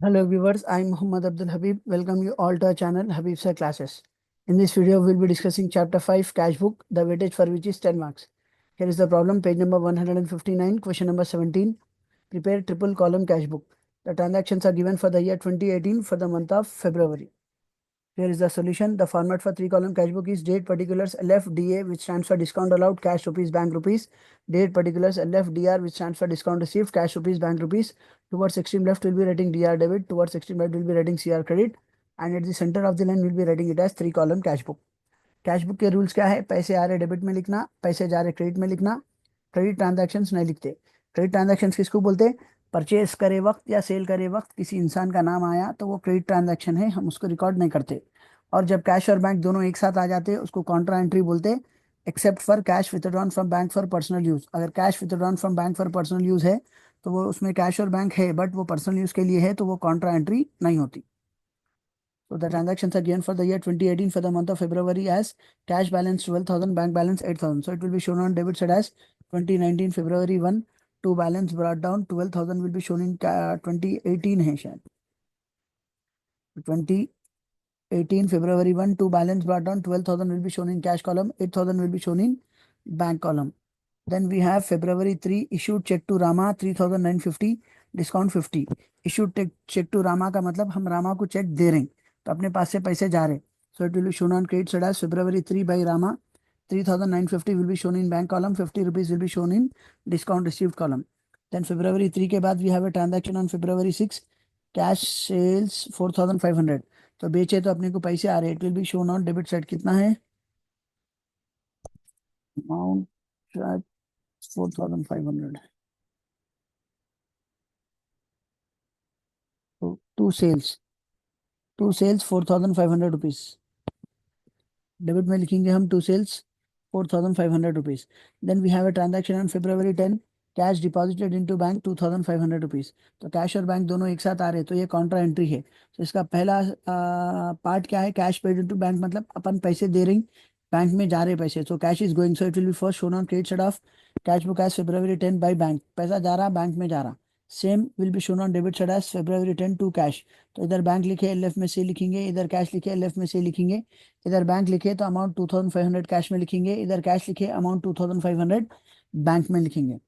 Hello viewers, I am Muhammad Abdul Habib. Welcome you all to our channel Habib Sir Classes. In this video, we will be discussing chapter 5 cash book, the weightage for which is 10 marks. Here is the problem, page number 159, question number 17. Prepare triple column cash book. The transactions are given for the year 2018 for the month of February. Here is the solution. The format for 3-column cash book is date particulars LFDA, which stands for discount allowed, cash rupees, bank rupees. Date particulars LFDR, which stands for discount received, cash rupees, bank rupees. Towards extreme left will be writing DR debit, towards extreme right will be writing CR credit, and at the center of the line will be writing it as 3-column cash book. Cash book के rules क्या है? पैसे आ रहे debit में लिखना, पैसे जा रहे क्रेडिट में लिखना, क्रेडिट ट्रांजैक्शंस नहीं लिखते। क्रेडिट ट्रांजैक्शंस किसको बोलते हैं? परचेस करे वक्त या सेल करे वक्त किसी इंसान का नाम आया तो वो क्रेडिट ट्रांजैक्शन है, हम उसको रिकॉर्ड नहीं करते। और जब कैश और बैंक दोनों एक साथ आ जाते हैं उसको कॉन्ट्रा एंट्री बोलते हैं, except for cash withdrawn from bank for personal use. अगर cash withdrawn from bank for personal use है तो वो उसमें कैश और बैंक है बट वो पर्सनल यूज के लिए है तो वो कॉन्ट्रा एंट्री नहीं होती। So the transactions are given for the year 2018 for the month of February as cash balance 12,000, bank balance 8,000. So it will be shown on debit side as 2019 February 1 to balance brought down 12,000 will be shown in 2018 है शायद 2018 February 1 to balance brought down 12,000 will be shown in cash column, 8,000 will be shown in bank column. Then we have February 3 issued check to Rama 3,950 discount 50. Issued check to Rama का मतलब हम रामा को check दे रहे हैं तो अपने पास से पैसे जा रहे। So it will be shown on credit side as February 3 by Rama 3,950 will be shown in bank column, 50 rupees will be shown in discount received column. Then February 3 के बाद we have a transaction on February 6 cash sales 4,500. तो बेचे तो अपने को पैसे आ रहे, it will be shown on debit side कितना है amount 4,500. So two sales 4,500 rupees. Debit में लिखेंगे हम to sales 4,500 rupees. Then we have a transaction on February 10 cash deposited into bank 2,500 rupees. तो कैश और बैंक दोनों एक साथ आ रहे हैं तो ये कॉन्ट्रा एंट्री है। तो इसका पहला पार्ट क्या है? कैश पेड इनटू बैंक मतलब अपन पैसे दे रहे, बैंक में जा रहे पैसे। So cash is going, so it will be first shown on credit side of cash book as February 10 by bank. पैसा जा रहा बैंक में जा रहा। Same will be shown on debit side as February 10 to cash. तो इधर bank लिखे left में से लिखेंगे, इधर कैश लिखे लेफ्ट में से लिखेंगे। इधर बैंक लिखे तो अमाउंट 2,500 कैश में लिखेंगे, इधर कैश लिखे अमाउंट 2,500 बैंक में लिखेंगे।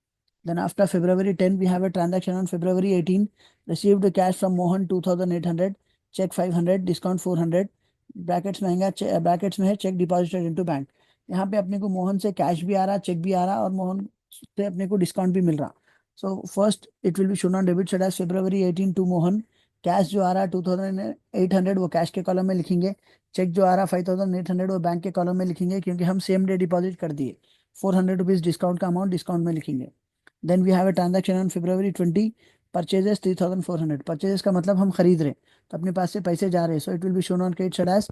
Then after February 10 we have a transaction on February 18 received cash from Mohan 2,800 check 500 discount 400 brackets में आएगा, ब्रैकेट्स में है चेक डिपॉजिटेड इनटू बैंक। यहाँ पे अपने को मोहन से कैश भी आ रहा, चेक भी आ रहा और मोहन से अपने को डिस्काउंट भी मिल रहा। So first it will be shown on debit side as February 18 to Mohan. Cash जो आ रहा है 2,800 वो कैश के कॉलम में लिखेंगे, चेक जो आ रहा 5,800 वो बैंक के कॉलम में लिखेंगे क्योंकि हम सेम डे डिपॉजिट कर दिए। 400 रुपीज डिस्काउंट का अमाउंट डिस्काउंट में लिखेंगे। Then we have a transaction on February 20 purchases 3,400। Purchases का मतलब हम खरीद रहे तो अपने पास से पैसे जा रहे। So it will be shown on credit side as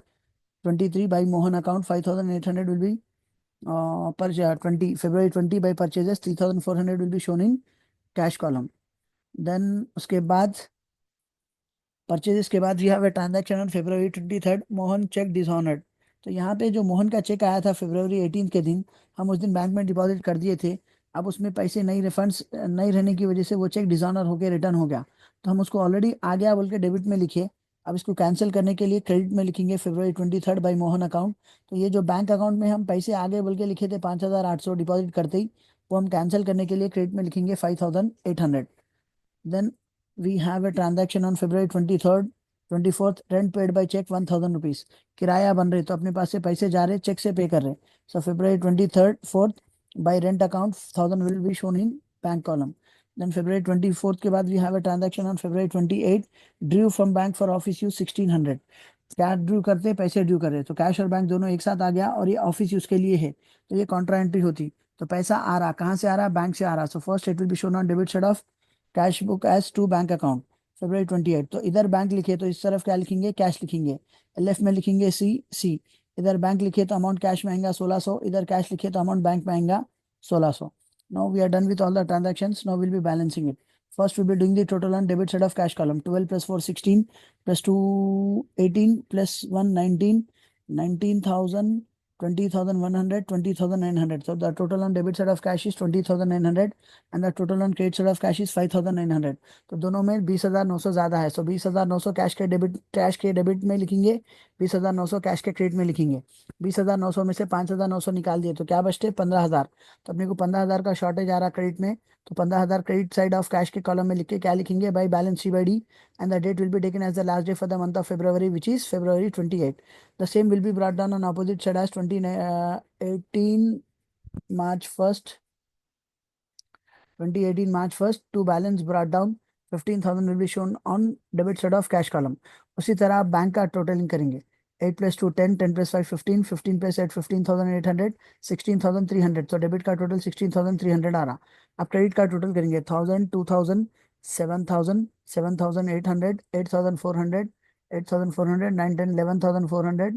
23 by Mohan account 5,800 will be per 20 February 20 by purchases 3,400 will be shown in cash column. Then उसके बाद परचेजेस के बाद we have a transaction on February 23 Mohan cheque dishonoured. तो यहाँ पे जो मोहन का check आया था February 18 के दिन, हम उस दिन बैंक में डिपॉजिट कर दिए थे। अब उसमें पैसे नहीं, रिफंड्स नहीं रहने की वजह से वो चेक डिसऑनर होकर रिटर्न हो गया। तो हम उसको ऑलरेडी आ गया बोल के डेबिट में लिखे। अब इसको कैंसिल करने के लिए क्रेडिट में लिखेंगे February 23 बाई मोहन अकाउंट। तो ये जो बैंक अकाउंट में हम पैसे आगे बोल के लिखे थे 5,800 डिपॉजिट करते ही, वो हम कैंसिल करने के लिए क्रेडिट में लिखेंगे 5,800। Then we have a transaction on February 23rd 24th rent paid by check 1,000 rupees. किराया बन रहे तो अपने पास से पैसे जा रहे, चेक से पे कर रहे। So February 23rd 4th by rent account 1,000 will be shown in bank column. Then February 24th के बाद we have a transaction on February 28 drew from bank for office use 1,600. क्या ड्रू करते, पैसे ड्रू कर रहे तो कैश और bank दोनों एक साथ आ गया और ये ऑफिस यूज के लिए है तो ये कॉन्ट्रा एंट्री होती। तो पैसा आ रहा कहाँ से आ रहा? बैंक से आ रहा। So first it will be shown on debit side of cash book as to bank account February 28। तो इधर बैंक लिखे तो इस तरफ क्या लिखेंगे? कैश लिखेंगे। लेफ्ट में लिखेंगे सी। इधर बैंक लिखे तो अमाउंट कैश में आएगा 1,600, इधर कैश लिखे तो अमाउंट बैंक में आएगा 1,600। Now we are done with all the transactions, now will be balancing it. First will be doing the total on debit side of cash column 12 + 4 16 + 2 18 + 1 19 19,000 20,100, 20,900. So the total on debit side of cash is 20,900 and the total on credit side of cash is 5,900. तो दोनों में 20,900 ज्यादा है. So 20,900 cash के debit में लिखेंगे, 20,900 cash के credit में लिखेंगे. 20,900 में से 5,900 निकाल दिए तो क्या बचते? 15,000. तो अपने को 15,000 का शॉर्टेज आ रहा क्रेडिट में, तो 15,000 क्रेडिट साइड ऑफ कैश के कॉलम में लिख के क्या लिखेंगे? By balance C by D, and the date will be taken as the last day for the month of February, which is February 28. The same will be brought down on opposite side as 18 March 1st. 2018 March 1st. To balance brought down 15,000 will be shown on debit side of cash column. उसी तरह आप bank का totalling करेंगे. 8 plus 2 10, 10 plus 5 15, 15 plus 8 15,800, 16,300. तो debit का total 16,300 आ रहा. आप credit का टोटल करेंगे 1,000, 2,000, 7,000, 7,800, 8,400, 8,400, 9, 10, 11,400,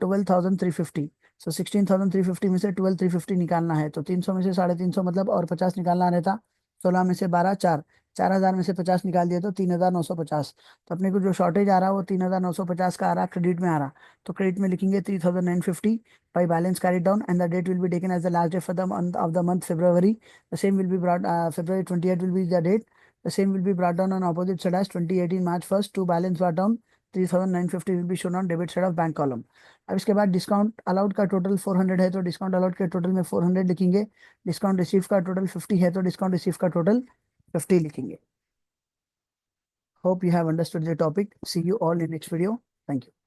12,350. सो 16,350 में से 12,350 निकालना है, तो 300 में से 350 मतलब और 50 निकालना रहता. 16 में से 12 4, 4,000 में से 50 निकाल दिया तो 3,950. तो अपने को जो शॉर्टेज आ रहा है वो 3,950 का आ रहा, क्रेडिट में आ रहा. तो क्रेडिट में लिखेंगे 3,950 by balance carried down and the date will be taken as the last day for the month of the month February. The same will be brought February 28 will be the date. The same will be brought down on opposite side as 2018 March 1st. To balance brought down 3,950 will be shown on debit side of bank column. अब इसके बाद discount allowed का total 400 है तो discount allowed के total में 400 लिखेंगे. Discount receive का टोटल 50 है तो डिस्काउंट रिसीव का टोटल 50 लिखेंगे. Hope you have understood the topic. See you all in next video. Thank you.